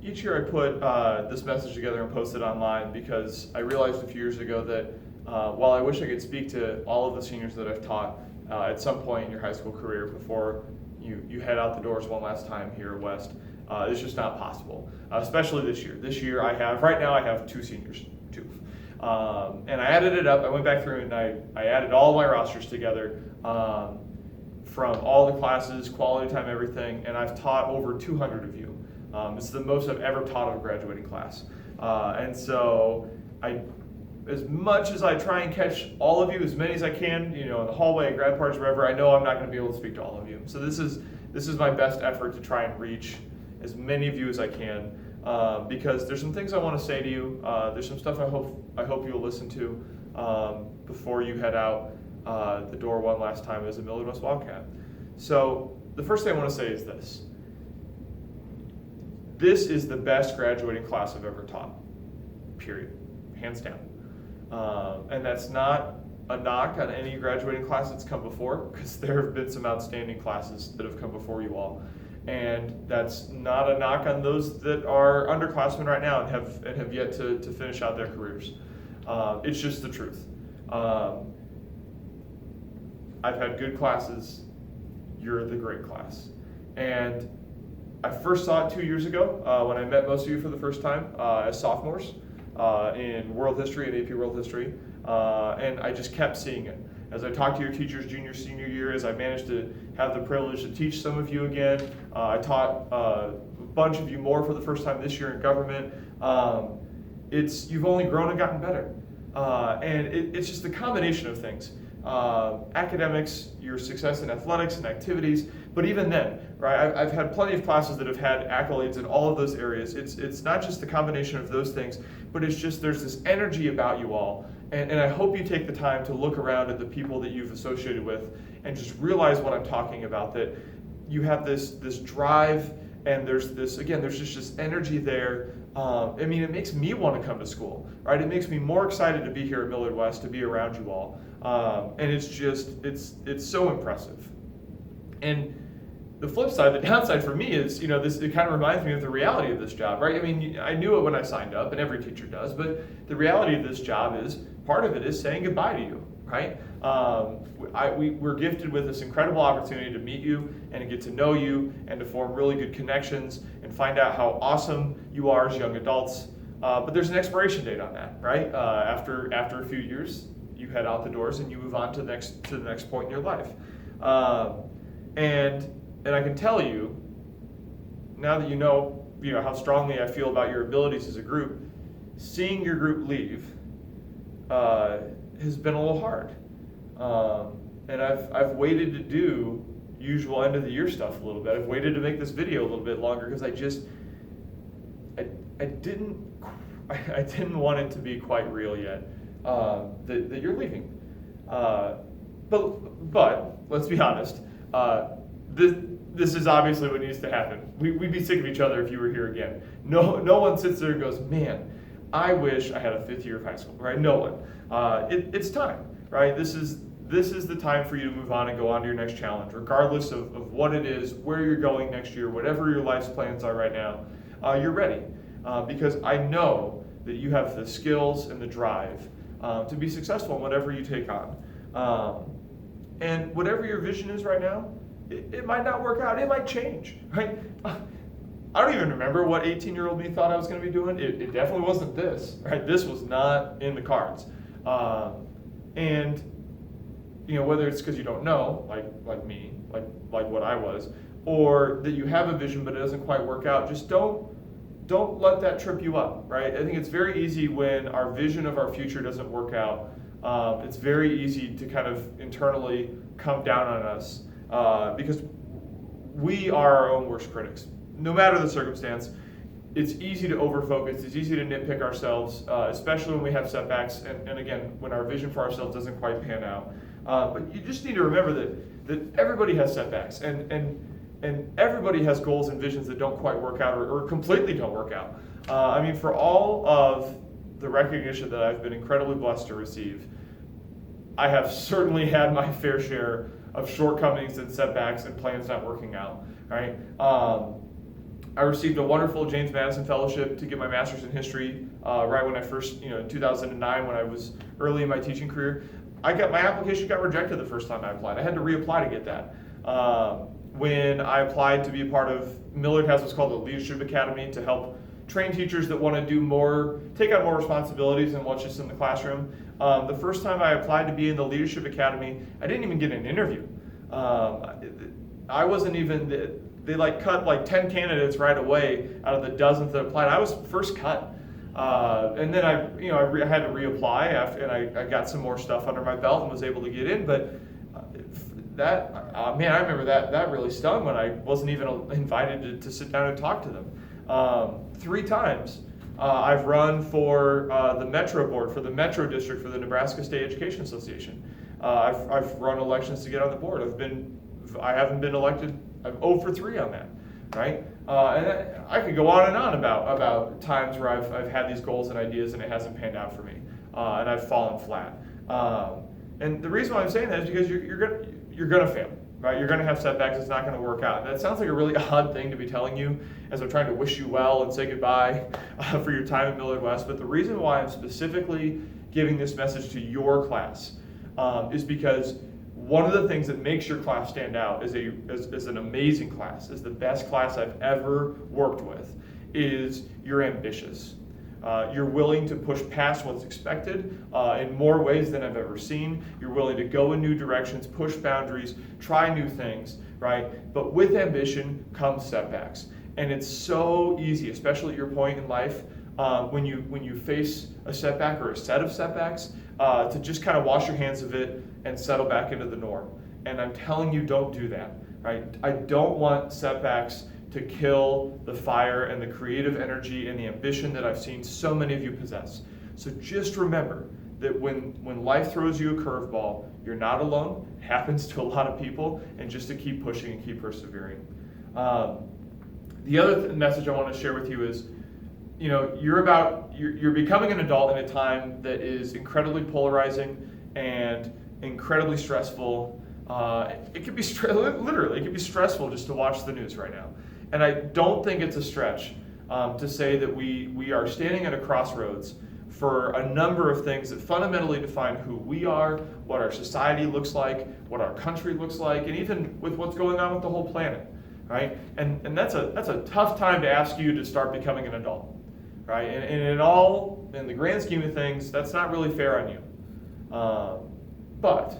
each year I put this message together and post it online because I realized a few years ago that while I wish I could speak to all of the seniors that I've taught at some point in your high school career before you head out the doors one last time here at West, it's just not possible, especially this year. This year right now I have 2 seniors, 2. And I added it up, I went back through and I added all my rosters together from all the classes, quality time, everything, and I've taught over 200 of you. It's the most I've ever taught of a graduating class. And so as much as I try and catch all of you, as many as I can, in the hallway, at grad parties, wherever, I know I'm not going to be able to speak to all of you. So this is my best effort to try and reach as many of you as I can, because there's some things I want to say to you. There's some stuff I hope you'll listen to before you head out the door one last time as a Millard West Wildcat. So the first thing I want to say is this. This is the best graduating class I've ever taught, period, hands down. And that's not a knock on any graduating class that's come before, because there have been some outstanding classes that have come before you all. And that's not a knock on those that are underclassmen right now and have yet to finish out their careers. It's just the truth. I've had good classes. You're the great class. And I first saw it 2 years ago when I met most of you for the first time as sophomores in world history and AP world history. And I just kept seeing it. As I talked to your teachers junior, senior year, as I managed to have the privilege to teach some of you again, I taught a bunch of you more for the first time this year in government. You've only grown and gotten better. And it's just a combination of things. Academics, your success in athletics and activities, but even then, right, I've had plenty of classes that have had accolades in all of those areas. It's not just the combination of those things, but it's just there's this energy about you all, and I hope you take the time to look around at the people that you've associated with and just realize what I'm talking about, that you have this drive, and there's just this energy there. It makes me want to come to school, right? It makes me more excited to be here at Millard West, to be around you all. And it's so impressive. And the flip side, the downside for me is, it kind of reminds me of the reality of this job, right? I knew it when I signed up, and every teacher does, but the reality of this job is, part of it is saying goodbye to you, right? We're gifted with this incredible opportunity to meet you and to get to know you and to form really good connections and find out how awesome you are as young adults. But there's an expiration date on that, right? After a few years, you head out the doors and you move on to the next point in your life. And I can tell you, now that you know how strongly I feel about your abilities as a group, seeing your group leave has been a little hard. And I've waited to do usual end of the year stuff a little bit. I've waited to make this video a little bit longer because I didn't want it to be quite real yet that you're leaving. But let's be honest. This is obviously what needs to happen. We'd be sick of each other if you were here again. No one sits there and goes, man, I wish I had a 5th year of high school, right? No one. It's time, right? This is the time for you to move on and go on to your next challenge, regardless of what it is, where you're going next year, whatever your life's plans are right now. You're ready, because I know that you have the skills and the drive to be successful in whatever you take on. And whatever your vision is right now, it might not work out. It might change, right? I don't even remember what 18-year-old me thought I was going to be doing. It definitely wasn't this, right? This was not in the cards. And whether it's because you don't know, like me, like what I was, or that you have a vision but it doesn't quite work out, just don't let that trip you up, right? I think it's very easy when our vision of our future doesn't work out. It's very easy to kind of internally come down on us because we are our own worst critics. No matter the circumstance, it's easy to overfocus, it's easy to nitpick ourselves, especially when we have setbacks, and again, when our vision for ourselves doesn't quite pan out. But you just need to remember that everybody has setbacks, and everybody has goals and visions that don't quite work out or completely don't work out. For all of the recognition that I've been incredibly blessed to receive, I have certainly had my fair share of shortcomings and setbacks and plans not working out, right? I received a wonderful James Madison Fellowship to get my master's in history right when I first, in 2009 when I was early in my teaching career. My application got rejected the first time I applied. I had to reapply to get that. When I applied to be a part of, Millard has what's called the Leadership Academy to help train teachers that want to do more, take on more responsibilities than what's just in the classroom. The first time I applied to be in the Leadership Academy, I didn't even get an interview. I wasn't even, they cut 10 candidates right away out of the dozens that applied. I was first cut. And then I had to reapply after, and I got some more stuff under my belt and was able to get in. But I remember that really stung when I wasn't even invited to sit down and talk to them. 3 times I've run for the Metro Board, for the Metro District, for the Nebraska State Education Association. I've run elections to get on the board. I haven't been elected. I'm 0 for 3 on that, right? And I could go on and on about times where I've had these goals and ideas and it hasn't panned out for me, and I've fallen flat. And the reason why I'm saying that is because you're gonna fail, right? You're gonna have setbacks. It's not gonna work out. And that sounds like a really odd thing to be telling you as I'm trying to wish you well and say goodbye for your time at Millard West. But the reason why I'm specifically giving this message to your class is because one of the things that makes your class stand out as an amazing class, as the best class I've ever worked with, is you're ambitious. You're willing to push past what's expected in more ways than I've ever seen. You're willing to go in new directions, push boundaries, try new things, right? But with ambition comes setbacks. And it's so easy, especially at your point in life, when you face a setback or a set of setbacks, to just kind of wash your hands of it and settle back into the norm. And I'm telling you, don't do that, right? I don't want setbacks to kill the fire and the creative energy and the ambition that I've seen so many of you possess. So just remember that when life throws you a curveball, you're not alone. It happens to a lot of people, and just to keep pushing and keep persevering. The other message I want to share with you is, you're becoming an adult in a time that is incredibly polarizing and incredibly stressful. It could be literally, it could be stressful just to watch the news right now. And I don't think it's a stretch to say that we are standing at a crossroads for a number of things that fundamentally define who we are, what our society looks like, what our country looks like, and even with what's going on with the whole planet, right? And that's a tough time to ask you to start becoming an adult, right? And in the grand scheme of things, that's not really fair on you. But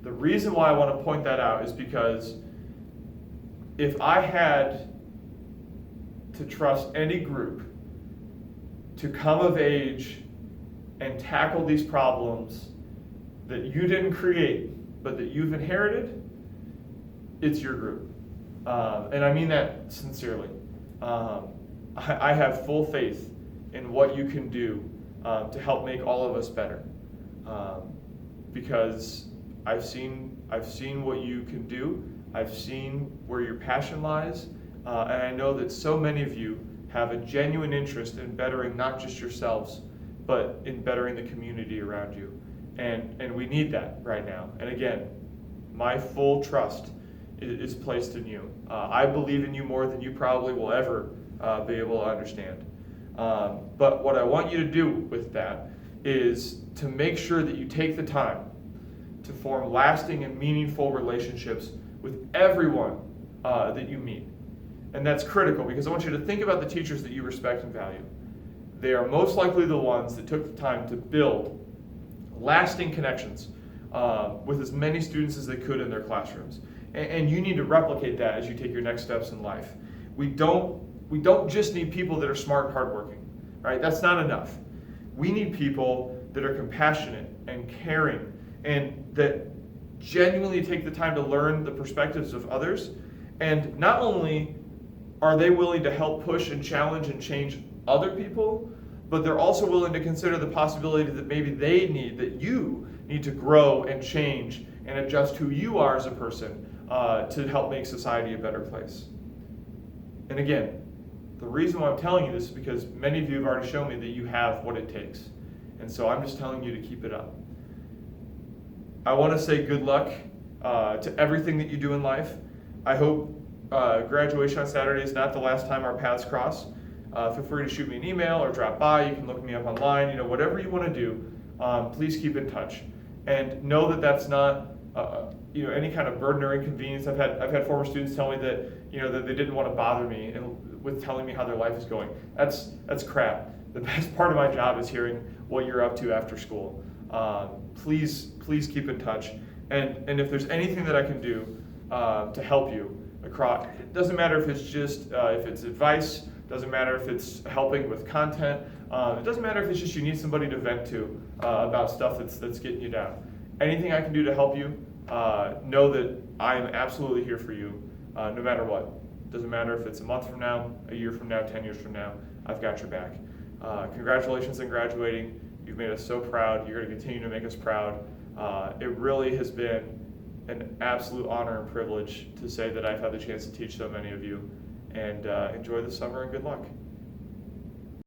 the reason why I want to point that out is because if I had to trust any group to come of age and tackle these problems that you didn't create, but that you've inherited, it's your group. And I mean that sincerely. I have full faith in what you can do to help make all of us better. Because I've seen what you can do. I've seen where your passion lies, and I know that so many of you have a genuine interest in bettering not just yourselves, but in bettering the community around you. And we need that right now. And again, my full trust is placed in you. I believe in you more than you probably will ever be able to understand. But what I want you to do with that is to make sure that you take the time to form lasting and meaningful relationships with everyone that you meet. And that's critical because I want you to think about the teachers that you respect and value. They are most likely the ones that took the time to build lasting connections with as many students as they could in their classrooms. And you need to replicate that as you take your next steps in life. We don't just need people that are smart and hardworking, right? That's not enough. We need people that are compassionate and caring and that genuinely take the time to learn the perspectives of others. And not only are they willing to help push and challenge and change other people, but they're also willing to consider the possibility that maybe that you need to grow and change and adjust who you are as a person to help make society a better place. And again, the reason why I'm telling you this is because many of you have already shown me that you have what it takes. And so I'm just telling you to keep it up. I want to say good luck to everything that you do in life. I hope graduation on Saturday is not the last time our paths cross. Feel free to shoot me an email or drop by. You can look me up online. Whatever you want to do, please keep in touch. And know that that's not any kind of burden or inconvenience. I've had former students tell me that that they didn't want to bother me with telling me how their life is going. That's crap. The best part of my job is hearing what you're up to after school. Please keep in touch. And if there's anything that I can do to help you across, it doesn't matter if it's just if it's advice. Doesn't matter if it's helping with content. It doesn't matter if it's just you need somebody to vent to about stuff that's getting you down. Anything I can do to help you, know that I am absolutely here for you, no matter what. Doesn't matter if it's a month from now, a year from now, 10 years from now, I've got your back. Congratulations on graduating. You've made us so proud. You're going to continue to make us proud. It really has been an absolute honor and privilege to say that I've had the chance to teach so many of you. And enjoy the summer and good luck.